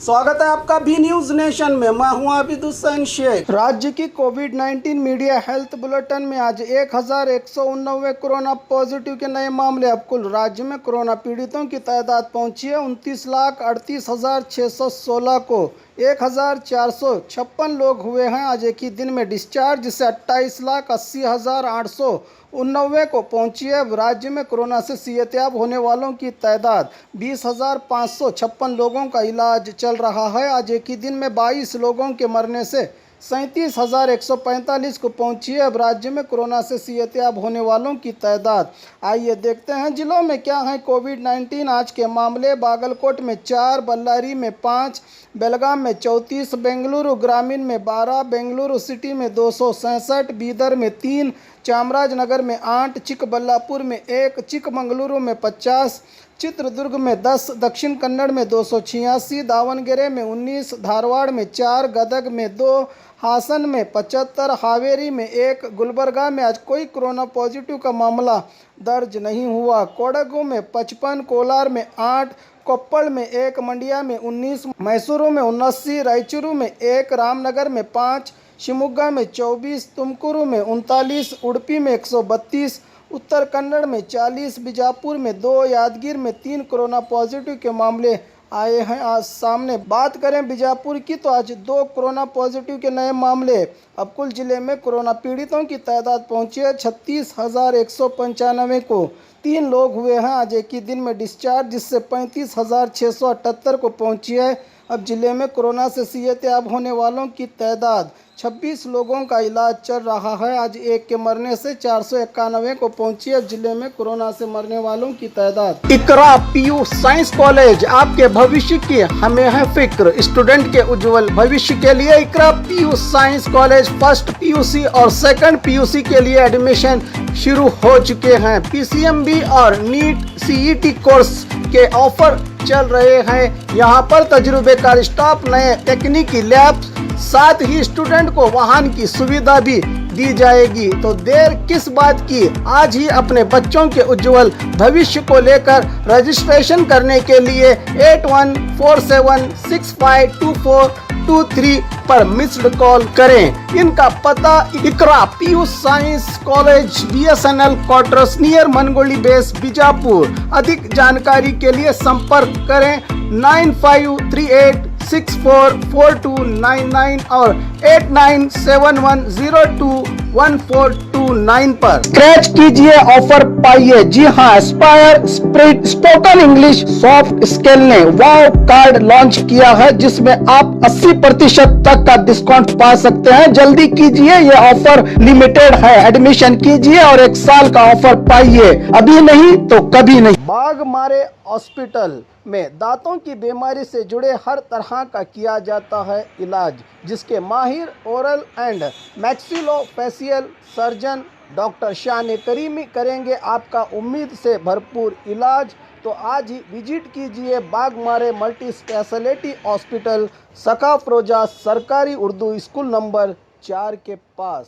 स्वागत है आपका भी न्यूज नेशन में। मैं हूं आबिद हुसैन शेख। राज्य की कोविड-19 मीडिया हेल्थ बुलेटिन में आज 1189 कोरोना पॉजिटिव के नए मामले। अब कुल राज्य में कोरोना पीड़ितों की तादाद पहुंची है 29,38,616 को। 1,456 लोग हुए हैं आज एक ही दिन में डिस्चार्ज, जिससे 28,80,819 को पहुंची है। राज्य में कोरोना से सेहतयाब होने वालों की तादाद 20,556 लोगों का इलाज चल रहा है। आज एक ही दिन में 22 लोगों के मरने से 37,145 को पहुंची है। अब राज्य में कोरोना से सेहतयाब होने वालों की तादाद, आइए देखते हैं जिलों में क्या है कोविड-19 आज के मामले। बागलकोट में 4, बल्लारी में 5, बेलगाम में 34, बेंगलुरु ग्रामीण में 12, बेंगलुरु सिटी में 267, बीदर में 3, चामराजनगर में 8, चिकबल्लापुर में 1, चिकमंगलुरु में 50, चित्रदुर्ग में 10, दक्षिण कन्नड़ में 286, दावणगेरे में 19, धारवाड़ में 4, गदग में 2, हासन में 75, हावेरी में 1, गुलबर्गा में आज कोई कोरोना पॉजिटिव का मामला दर्ज नहीं हुआ। कोडगु में 55, कोलार में 8, कोप्पल में 1, मंडिया में 19, मैसूरू में 79, रायचूरू में 1, रामनगर में 5, शिवमोगा में 24, तुमकुरू में 39, उडुपी में 132, उत्तर कन्नड़ में 40, बीजापुर में 2, यादगीर में 3 कोरोना पॉजिटिव के मामले आए हैं आज सामने। बात करें बीजापुर की तो आज 2 कोरोना पॉजिटिव के नए मामले। अब कुल जिले में कोरोना पीड़ितों की तादाद पहुंची है 36,195 को। 3 लोग हुए हैं आज एक ही दिन में डिस्चार्ज, जिससे 35,678 को पहुंची है। अब जिले में कोरोना से सेहतयाब होने वालों की तादाद 26 लोगों का इलाज चल रहा है। आज एक के मरने से 491 को पहुंची है जिले में कोरोना से मरने वालों की तादाद। इकरा पीयू साइंस कॉलेज, आपके भविष्य की हमें है फिक्र। स्टूडेंट के उज्जवल भविष्य के लिए Iqra PU science college first PUC और सेकंड पीयूसी के लिए एडमिशन शुरू हो चुके हैं। पीसीएमबी और नीट सीईटी कोर्स के ऑफर चल रहे हैं। यहाँ पर तजुर्बेकार स्टाफ, नए तकनीकी लैब, साथ ही स्टूडेंट को वाहन की सुविधा भी दी जाएगी। तो देर किस बात की, आज ही अपने बच्चों के उज्जवल भविष्य को लेकर रजिस्ट्रेशन करने के लिए 8147652423 पर मिस्ड कॉल करें। इनका पता Iqra PU science college, BSNL quarters near Mangoli base, Bijapur. अधिक जानकारी के लिए संपर्क करें 9538644299 और 8971021429 पर स्क्रैच कीजिए, ऑफर पाइए। जी हाँ, Aspire spirit spoken English soft skill ने वाव कार्ड लॉन्च किया है, जिसमें आप 80% तक का डिस्काउंट पा सकते हैं। जल्दी कीजिए, ये ऑफर लिमिटेड है। एडमिशन कीजिए और 1 साल का ऑफर पाइए, अभी नहीं तो कभी नहीं। बाघमारे हॉस्पिटल में दांतों की बीमारी से जुड़े हर तरह का किया जाता है इलाज, जिसके माहिर oral and maxillofacial surgeon doctor शान करीमी करेंगे आपका उम्मीद से भरपूर इलाज। तो आज ही विजिट कीजिए बाघमारे मल्टी स्पेशलिटी हॉस्पिटल, सकाफरोजा सरकारी उर्दू स्कूल नंबर 4 के पास।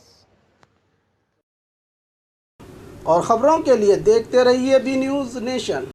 और खबरों के लिए देखते रहिए बी न्यूज़ नेशन।